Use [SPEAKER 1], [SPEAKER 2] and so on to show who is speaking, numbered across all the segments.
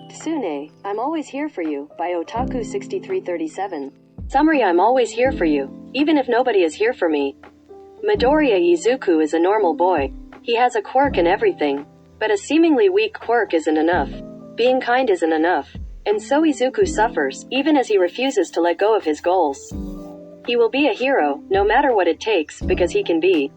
[SPEAKER 1] Tsune, I'm always here for you, by Otaku 6337. Summary: I'm always here for you, even if nobody is here for me. Midoriya Izuku is a normal boy. He has a quirk and everything. But a seemingly weak quirk isn't enough. Being kind isn't enough. And so Izuku suffers, even as he refuses to let go of his goals. He will be a hero, no matter what it takes, because he can be.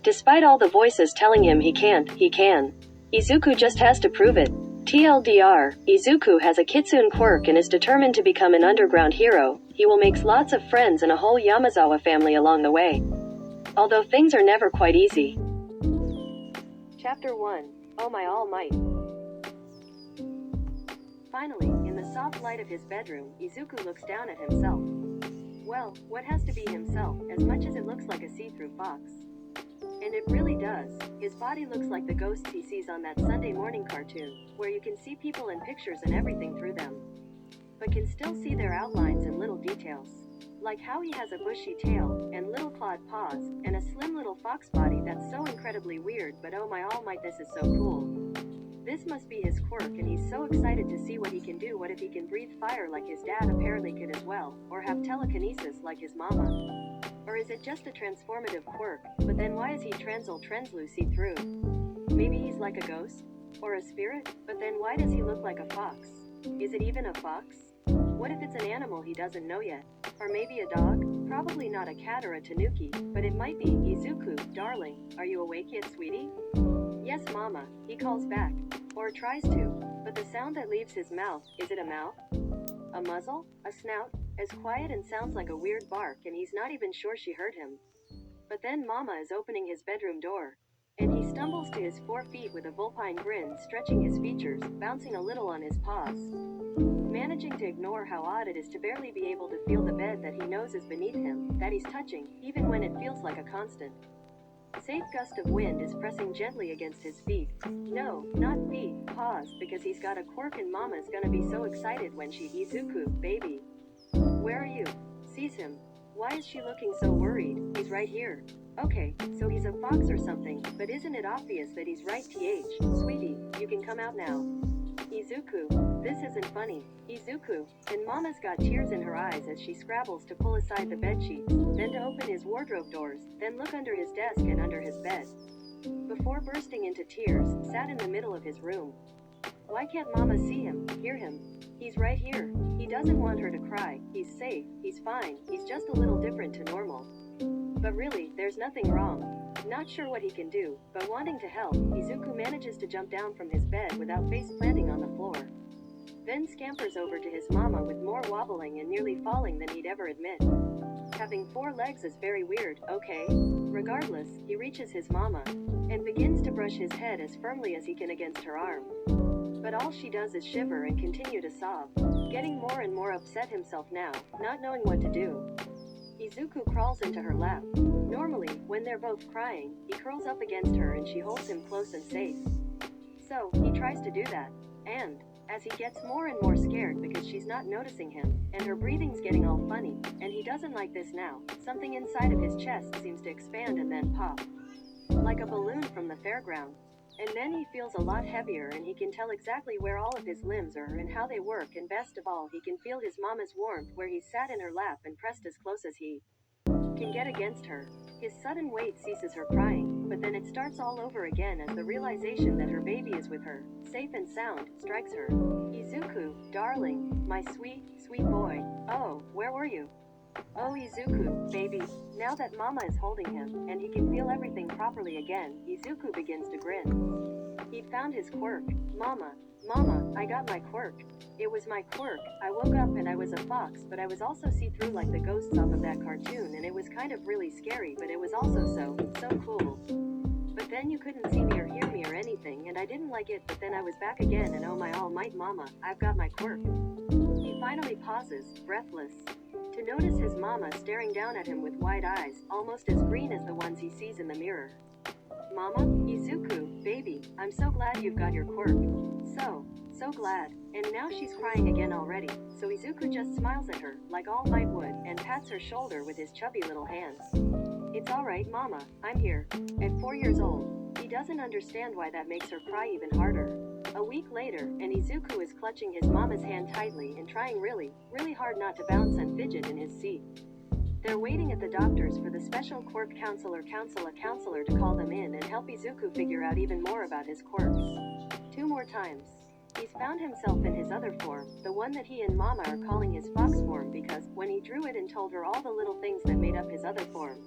[SPEAKER 1] Despite all the voices telling him he can't, he can. Izuku just has to prove it. TLDR, Izuku has a kitsune quirk and is determined to become an underground hero. He will make lots of friends and a whole Yamazawa family along the way. Although things are never quite easy. Chapter 1. Oh my all might. Finally, in the soft light of his bedroom, Izuku looks down at himself. Well, what has to be himself, as much as it looks like a see-through fox. And it really does. His body looks like the ghosts he sees on that Sunday morning cartoon, where you can see people and pictures and everything through them, but can still see their outlines and little details. Like how he has a bushy tail, and little clawed paws, and a slim little fox body that's so incredibly weird, but oh my all might, this is so cool. This must be his quirk, and he's so excited to see what he can do. What if he can breathe fire like his dad apparently could as well, or have telekinesis like his mama? Or is it just a transformative quirk, but then why is he translu see-through? Maybe he's like a ghost? Or a spirit? But then why does he look like a fox? Is it even a fox? What if it's an animal he doesn't know yet? Or maybe a dog? Probably not a cat or a tanuki, but it might be. Izuku, darling, are you awake yet, sweetie? Yes, mama, he calls back. Or tries to. But the sound that leaves his mouth, is it a mouth? A muzzle? A snout? As quiet and sounds like a weird bark, and he's not even sure she heard him. But then mama is opening his bedroom door, and he stumbles to his 4 feet with a vulpine grin, stretching his features, bouncing a little on his paws, managing to ignore how odd it is to barely be able to feel the bed that he knows is beneath him, that he's touching, even when it feels like a constant safe gust of wind is pressing gently against his feet. No, not feet, paws, because he's got a quirk and mama's gonna be so excited when she Izuku, baby. Where are you? Sees him. Why is she looking so worried? He's right here. Okay, so he's a fox or something, but isn't it obvious that he's right? Sweetie, you can come out now. Izuku, this isn't funny. Izuku, and mama's got tears in her eyes as she scrabbles to pull aside the bedsheets, then to open his wardrobe doors, then look under his desk and under his bed, before bursting into tears, sat in the middle of his room. Why can't mama see him, hear him? He's right here. He doesn't want her to cry. He's safe, he's fine, he's just a little different to normal. But really, there's nothing wrong. Not sure what he can do, but wanting to help, Izuku manages to jump down from his bed without face planting on the floor. Then scampers over to his mama with more wobbling and nearly falling than he'd ever admit. Having 4 legs is very weird, okay? Regardless, he reaches his mama, and begins to brush his head as firmly as he can against her arm. But all she does is shiver and continue to sob, getting more and more upset himself now, not knowing what to do. Izuku crawls into her lap. Normally, when they're both crying, he curls up against her and she holds him close and safe. So, he tries to do that, and as he gets more and more scared because she's not noticing him, and her breathing's getting all funny, and he doesn't like this now, something inside of his chest seems to expand and then pop. Like a balloon from the fairground. And then he feels a lot heavier and he can tell exactly where all of his limbs are and how they work, and best of all, he can feel his mama's warmth where he sat in her lap and pressed as close as he can get against her. His sudden weight ceases her crying, but then it starts all over again as the realization that her baby is with her, safe and sound, strikes her. Izuku, darling, my sweet, sweet boy. Oh, where were you? Oh Izuku, baby. Now that mama is holding him, and he can feel everything properly again, Izuku begins to grin. He'd found his quirk. Mama, I got my quirk. It was my quirk. I woke up and I was a fox, but I was also see-through like the ghosts off of that cartoon, and it was kind of really scary, but it was also so cool. But then you couldn't see me or hear me or anything, and I didn't like it, but then I was back again, and oh my all might mama, I've got my quirk. He finally pauses, breathless, to notice his mama staring down at him with wide eyes, almost as green as the ones he sees in the mirror. Mama, Izuku, baby, I'm so glad you've got your quirk. So glad. And now she's crying again already, so Izuku just smiles at her, like all might would, and pats her shoulder with his chubby little hands. It's alright, mama, I'm here. At 4 years old, he doesn't understand why that makes her cry even harder. A week later, and Izuku is clutching his mama's hand tightly and trying really, really hard not to bounce and fidget in his seat. They're waiting at the doctor's for the special quirk counselor to call them in and help Izuku figure out even more about his quirks. 2 more times. He's found himself in his other form, the one that he and Mama are calling his fox form because, when he drew it and told her all the little things that made up his other form,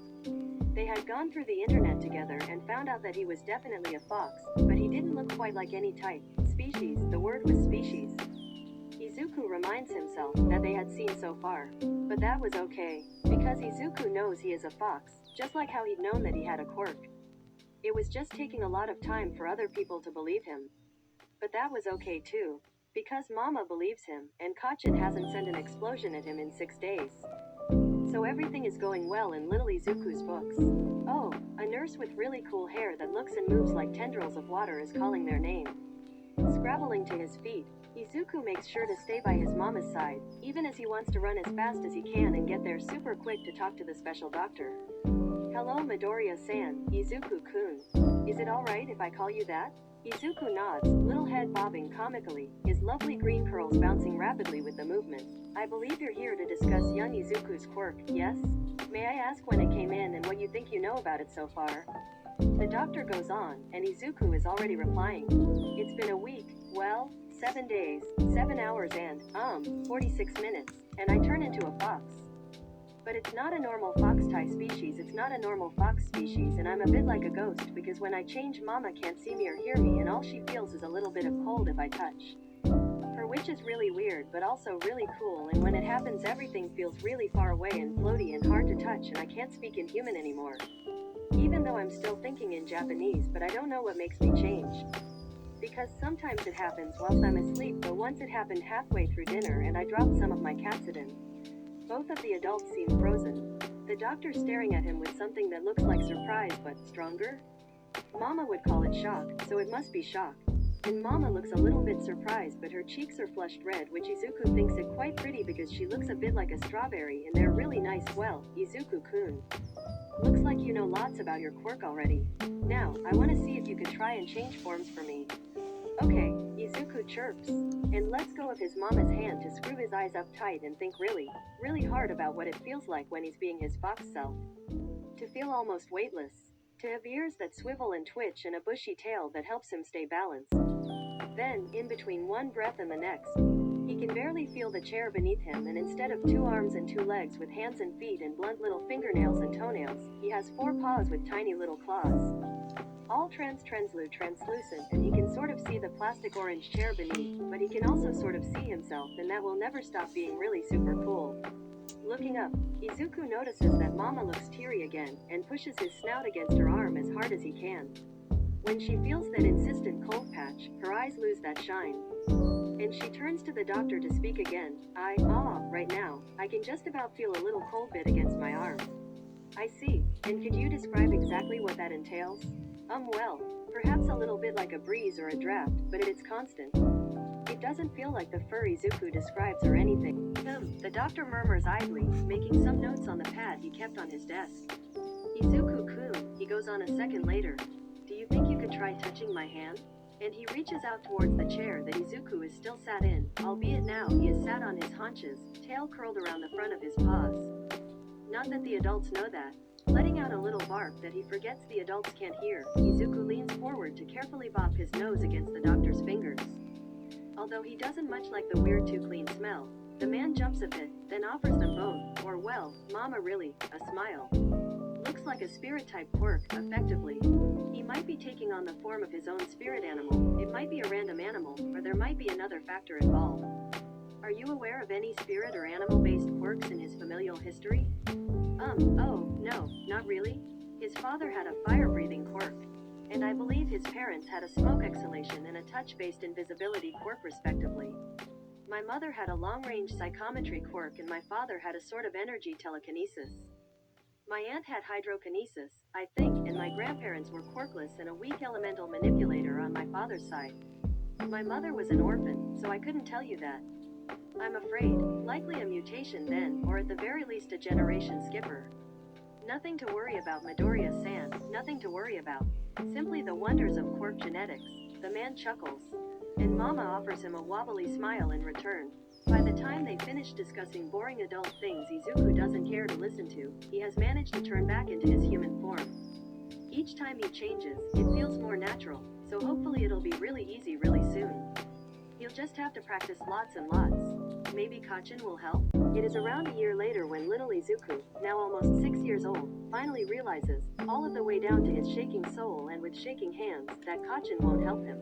[SPEAKER 1] they had gone through the internet together and found out that he was definitely a fox, but he didn't look quite like any type, species, the word was species. Izuku reminds himself that they had seen so far, but that was okay, because Izuku knows he is a fox, just like how he'd known that he had a quirk. It was just taking a lot of time for other people to believe him. But that was okay too, because Mama believes him, and Kachin hasn't sent an explosion at him in 6 days. So everything is going well in little Izuku's books. Oh, a nurse with really cool hair that looks and moves like tendrils of water is calling their name. Scrabbling to his feet, Izuku makes sure to stay by his mama's side, even as he wants to run as fast as he can and get there super quick to talk to the special doctor. Hello Midoriya-san, Izuku-kun. Is it alright if I call you that? Izuku nods, little head bobbing comically, his lovely green curls bouncing rapidly with the movement. I believe you're here to discuss young Izuku's quirk, yes? May I ask when it came in and what you think you know about it so far? The doctor goes on, and Izuku is already replying. It's been a week, well, 7 days, 7 hours and, 46 minutes, and I turn into a fox. But it's not a normal fox-type species, it's not a normal fox species, and I'm a bit like a ghost because when I change Mama can't see me or hear me and all she feels is a little bit of cold if I touch her, which is really weird but also really cool, and when it happens everything feels really far away and floaty and hard to touch and I can't speak in human anymore. Even though I'm still thinking in Japanese, but I don't know what makes me change. Because sometimes it happens whilst I'm asleep, but once it happened halfway through dinner and I dropped some of my capsidin. Both of the adults seem frozen. The doctor staring at him with something that looks like surprise but stronger? Mama would call it shock, so it must be shock. And Mama looks a little bit surprised but her cheeks are flushed red, which Izuku thinks it quite pretty because she looks a bit like a strawberry and they're really nice. Well, Izuku-kun. Looks like you know lots about your quirk already. Now, I want to see if you could try and change forms for me. Okay, Izuku chirps, and lets go of his mama's hand to screw his eyes up tight and think really, really hard about what it feels like when he's being his fox self. To feel almost weightless. To have ears that swivel and twitch and a bushy tail that helps him stay balanced. Then, in between one breath and the next, he can barely feel the chair beneath him, and instead of 2 arms and 2 legs with hands and feet and blunt little fingernails and toenails, he has 4 paws with tiny little claws. All translucent, and he can sort of see the plastic orange chair beneath, but he can also sort of see himself, and that will never stop being really super cool. Looking up, Izuku notices that Mama looks teary again, and pushes his snout against her arm as hard as he can. When she feels that insistent cold patch, her eyes lose that shine. And she turns to the doctor to speak again. Right now, I can just about feel a little cold bit against my arm. I see, and could you describe exactly what that entails? Well, perhaps a little bit like a breeze or a draft, but it's constant. It doesn't feel like the fur Izuku describes or anything. The doctor murmurs idly, making some notes on the pad he kept on his desk. Izuku-kun, he goes on a second later. Do you think you could try touching my hand? And he reaches out towards the chair that Izuku is still sat in, albeit now he is sat on his haunches, tail curled around the front of his paws. Not that the adults know that. Letting out a little bark that he forgets the adults can't hear, Izuku leans forward to carefully bop his nose against the doctor's fingers. Although he doesn't much like the weird too clean smell, the man jumps a bit, then offers them both, or well, Mama really, a smile. Looks like a spirit-type quirk, effectively. He might be taking on the form of his own spirit animal, it might be a random animal, or there might be another factor involved. Are you aware of any spirit or animal-based quirks in his familial history? No, not really. His father had a fire-breathing quirk, and I believe his parents had a smoke exhalation and a touch-based invisibility quirk respectively. My mother had a long-range psychometry quirk and my father had a sort of energy telekinesis. My aunt had hydrokinesis, I think, and my grandparents were quirkless and a weak elemental manipulator on my father's side. My mother was an orphan, so I couldn't tell you that. I'm afraid, likely a mutation then, or at the very least a generation skipper. Nothing to worry about, Midoriya-san, nothing to worry about. Simply the wonders of quirk genetics. The man chuckles. and Mama offers him a wobbly smile in return. By the time they finish discussing boring adult things Izuku doesn't care to listen to, he has managed to turn back into his human form. Each time he changes, it feels more natural, so hopefully it'll be really easy really soon. He'll just have to practice lots and lots. Maybe Kachin will help? It is around a year later when little Izuku, now almost 6 years old, finally realizes, all of the way down to his shaking soul and with shaking hands, that Kachin won't help him.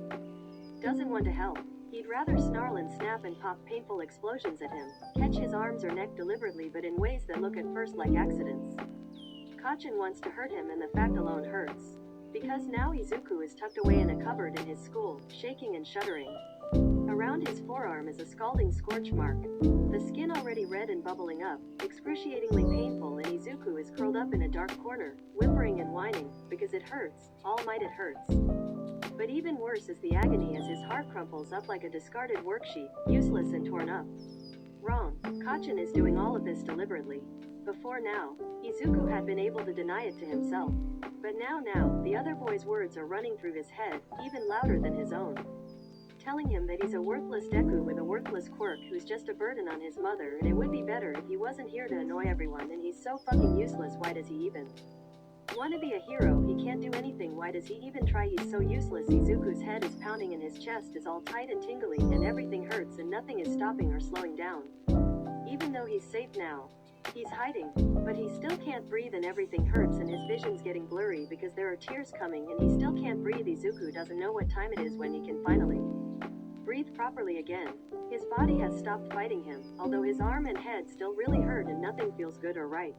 [SPEAKER 1] Doesn't want to help. He'd rather snarl and snap and pop painful explosions at him, catch his arms or neck deliberately but in ways that look at first like accidents. Kachin wants to hurt him and the fact alone hurts. Because now Izuku is tucked away in a cupboard in his school, shaking and shuddering. Around his forearm is a scalding scorch mark. The skin already red and bubbling up, excruciatingly painful, and Izuku is curled up in a dark corner, whimpering and whining, because it hurts, all might it hurts. But even worse is the agony as his heart crumples up like a discarded worksheet, useless and torn up. Wrong. Kachin is doing all of this deliberately. Before now, Izuku had been able to deny it to himself. But now, the other boy's words are running through his head, even louder than his own. Telling him that he's a worthless deku with a worthless quirk who's just a burden on his mother, and it would be better if he wasn't here to annoy everyone, and he's so fucking useless, why does he even wanna be a hero? He can't do anything, why does he even try? He's so useless. Izuku's head is pounding and his chest is all tight and tingly, and everything hurts and nothing is stopping or slowing down. Even though he's safe now, he's hiding, but he still can't breathe and everything hurts and his vision's getting blurry because there are tears coming and he still can't breathe. Izuku doesn't know what time it is when he can finally breathe properly again. His body has stopped fighting him, although his arm and head still really hurt and nothing feels good or right.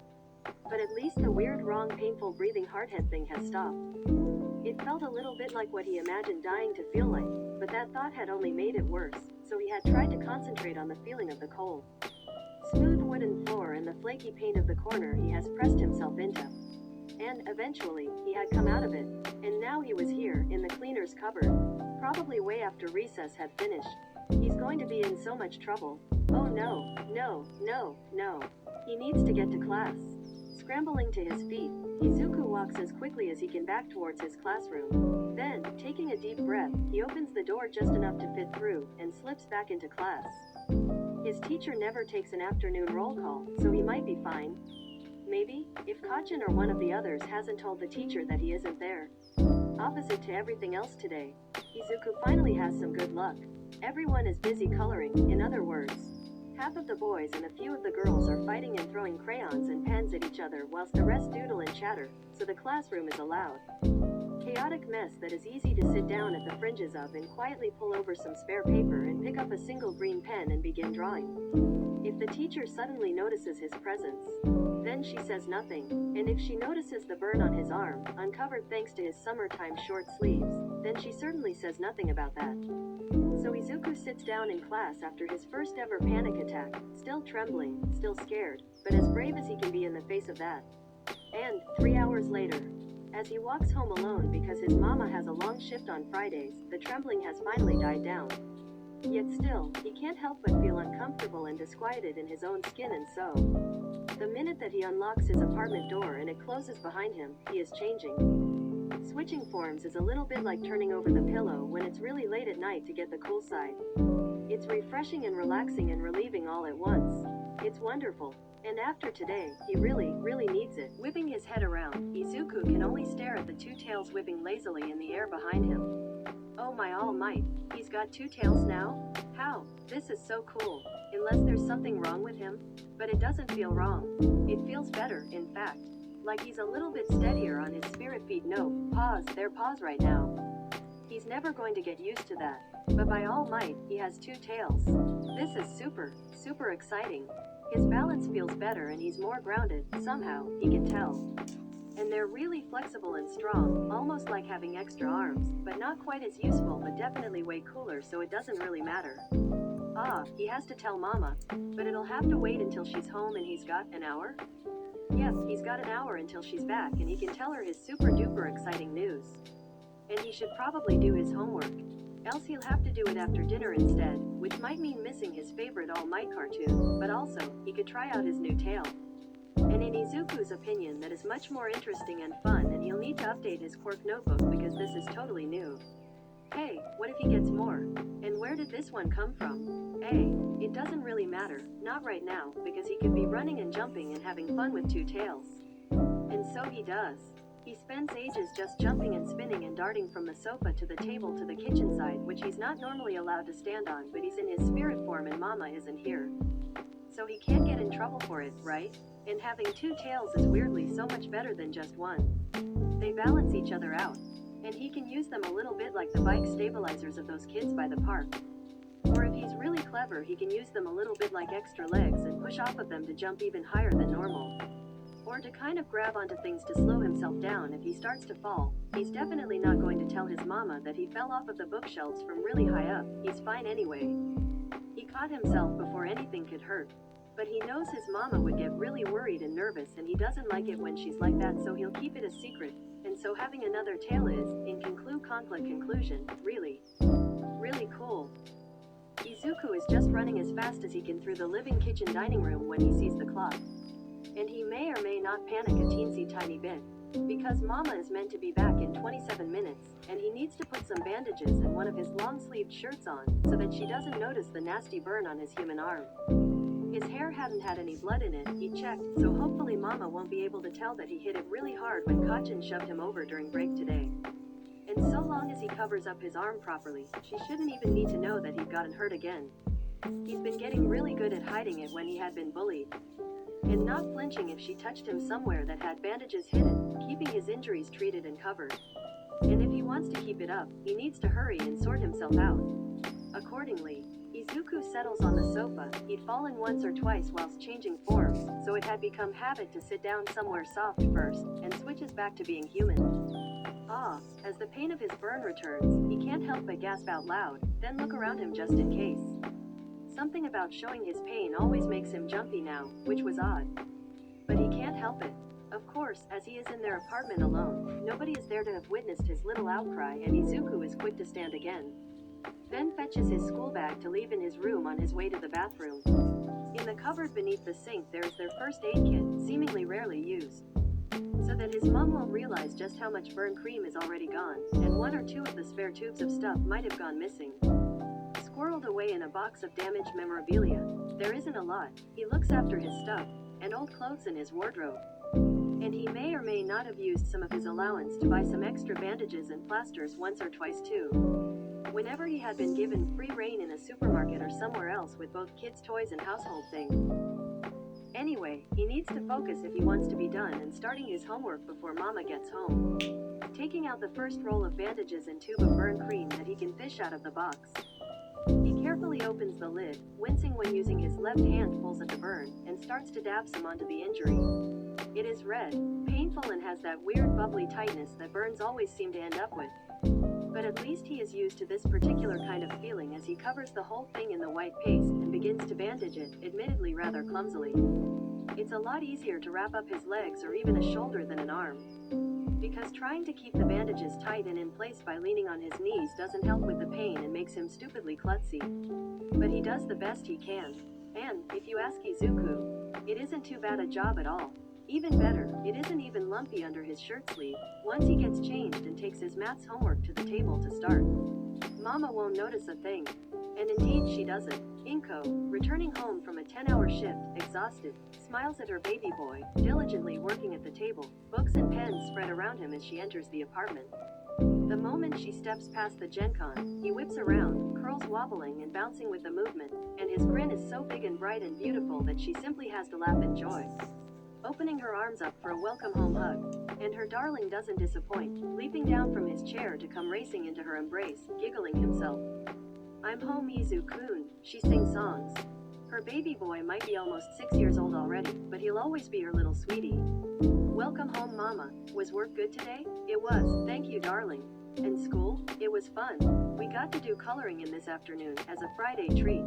[SPEAKER 1] But at least the weird, wrong, painful breathing hardhead thing has stopped. It felt a little bit like what he imagined dying to feel like, but that thought had only made it worse, so he had tried to concentrate on the feeling of the cold, smooth wooden floor and the flaky paint of the corner he has pressed himself into. And, eventually, he had come out of it, and now he was here, in the cleaner's cupboard, probably way after recess had finished. He's going to be in so much trouble. Oh no, no. He needs to get to class. Scrambling to his feet, Izuku walks as quickly as he can back towards his classroom. Then, taking a deep breath, he opens the door just enough to fit through, and slips back into class. His teacher never takes an afternoon roll call, so he might be fine. Maybe, if Kachin or one of the others hasn't told the teacher that he isn't there. Opposite to everything else today, Izuku finally has some good luck. Everyone is busy coloring, in other words. Half of the boys and a few of the girls are fighting and throwing crayons and pens at each other whilst the rest doodle and chatter, so the classroom is a loud, chaotic mess that is easy to sit down at the fringes of and quietly pull over some spare paper and pick up a single green pen and begin drawing. If the teacher suddenly notices his presence, then she says nothing, and if she notices the burn on his arm, uncovered thanks to his summertime short sleeves, then she certainly says nothing about that. So Izuku sits down in class after his first ever panic attack, still trembling, still scared, but as brave as he can be in the face of that. And, 3 hours later, as he walks home alone because his mama has a long shift on Fridays, the trembling has finally died down. Yet still, he can't help but feel uncomfortable and disquieted in his own skin, and so, the minute that he unlocks his apartment door and it closes behind him, he is changing. Switching forms is a little bit like turning over the pillow when it's really late at night to get the cool side. It's refreshing and relaxing and relieving all at once. It's wonderful. And after today, he really needs it. Whipping his head around, Izuku can only stare at the two tails whipping lazily in the air behind him. Oh my all might, he's got two tails now? How? This is so cool. Unless there's something wrong with him. But it doesn't feel wrong. It feels better, in fact. Like he's a little bit steadier on his spirit feet. No, pause right now. He's never going to get used to that. But by all might, he has two tails. This is super exciting. His balance feels better and he's more grounded, somehow, he can tell. And they're really flexible and strong, almost like having extra arms, but not quite as useful, but definitely way cooler, so it doesn't really matter. He has to tell Mama, but it'll have to wait until she's home and he's got an hour? Yes, he's got an hour until she's back and he can tell her his super duper exciting news. And he should probably do his homework, else he'll have to do it after dinner instead, which might mean missing his favorite All Might cartoon, but also, he could try out his new tail. And in Izuku's opinion, that is much more interesting and fun, and he'll need to update his quirk notebook because this is totally new. Hey, what if he gets more? And where did this one come from? Hey, it doesn't really matter, not right now, because he could be running and jumping and having fun with two tails. And so he does. He spends ages just jumping and spinning and darting from the sofa to the table to the kitchen side, which he's not normally allowed to stand on, but he's in his spirit form and Mama isn't here. So he can't get in trouble for it, right? And having two tails is weirdly so much better than just one. They balance each other out. And he can use them a little bit like the bike stabilizers of those kids by the park. Or if he's really clever, he can use them a little bit like extra legs and push off of them to jump even higher than normal. Or to kind of grab onto things to slow himself down if he starts to fall. He's definitely not going to tell his mama that he fell off of the bookshelves from really high up. He's fine anyway. He caught himself before anything could hurt. But he knows his mama would get really worried and nervous, and he doesn't like it when she's like that, so he'll keep it a secret. And so having another tail is, in conclusion, really cool. Izuku is just running as fast as he can through the living kitchen dining room when he sees the clock. And he may or may not panic a teensy tiny bit, because Mama is meant to be back in 27 minutes, and he needs to put some bandages and one of his long-sleeved shirts on, so that she doesn't notice the nasty burn on his human arm. His hair hadn't had any blood in it, he checked, so hopefully Mama won't be able to tell that he hit it really hard when Kachin shoved him over during break today. And so long as he covers up his arm properly, she shouldn't even need to know that he'd gotten hurt again. He's been getting really good at hiding it when he had been bullied. And not flinching if she touched him somewhere that had bandages hidden, keeping his injuries treated and covered. And if he wants to keep it up, he needs to hurry and sort himself out. Accordingly, Izuku settles on the sofa. He'd fallen once or twice whilst changing forms, so it had become habit to sit down somewhere soft first, and switches back to being human. As the pain of his burn returns, he can't help but gasp out loud, then look around him just in case. Something about showing his pain always makes him jumpy now, which was odd. But he can't help it. Of course, as he is in their apartment alone, nobody is there to have witnessed his little outcry, and Izuku is quick to stand again. Then fetches his school bag to leave in his room on his way to the bathroom. In the cupboard beneath the sink there is their first aid kit, seemingly rarely used. So that his mom won't realize just how much burn cream is already gone, and one or two of the spare tubes of stuff might have gone missing. Squirreled away in a box of damaged memorabilia. There isn't a lot. He looks after his stuff, and old clothes in his wardrobe. And he may or may not have used some of his allowance to buy some extra bandages and plasters once or twice too. Whenever he had been given free rein in a supermarket or somewhere else with both kids' toys and household things. Anyway, he needs to focus if he wants to be done and starting his homework before Mama gets home. Taking out the first roll of bandages and tube of burn cream that he can fish out of the box. He carefully opens the lid, wincing when using his left hand pulls at the burn, and starts to dab some onto the injury. It is red, painful, and has that weird bubbly tightness that burns always seem to end up with. But at least he is used to this particular kind of feeling as he covers the whole thing in the white paste and begins to bandage it, admittedly rather clumsily. It's a lot easier to wrap up his legs or even a shoulder than an arm. Because trying to keep the bandages tight and in place by leaning on his knees doesn't help with the pain and makes him stupidly klutzy. But he does the best he can. And, if you ask Izuku, it isn't too bad a job at all. Even better, it isn't even lumpy under his shirt sleeve, once he gets changed and takes his maths homework to the table to start. Mama won't notice a thing. And indeed she doesn't. Inko, returning home from a 10-hour shift, exhausted, smiles at her baby boy, diligently working at the table, books and pens spread around him as she enters the apartment. The moment she steps past the Gencon, he whips around, curls wobbling and bouncing with the movement, and his grin is so big and bright and beautiful that she simply has to laugh in joy. Opening her arms up for a welcome home hug, and her darling doesn't disappoint, leaping down from his chair to come racing into her embrace, giggling himself. "I'm home, Izu-kun," she sings songs. Her baby boy might be almost 6 years old already, but he'll always be her little sweetie. "Welcome home, Mama. Was work good today?" "It was, thank you, darling." "And school?" "It was fun. We got to do coloring in this afternoon, as a Friday treat."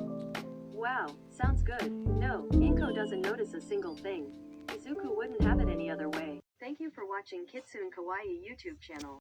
[SPEAKER 1] "Wow, sounds good." No, Inko doesn't notice a single thing. Izuku wouldn't have it any other way. Thank you for watching Kitsune Kawaii YouTube channel.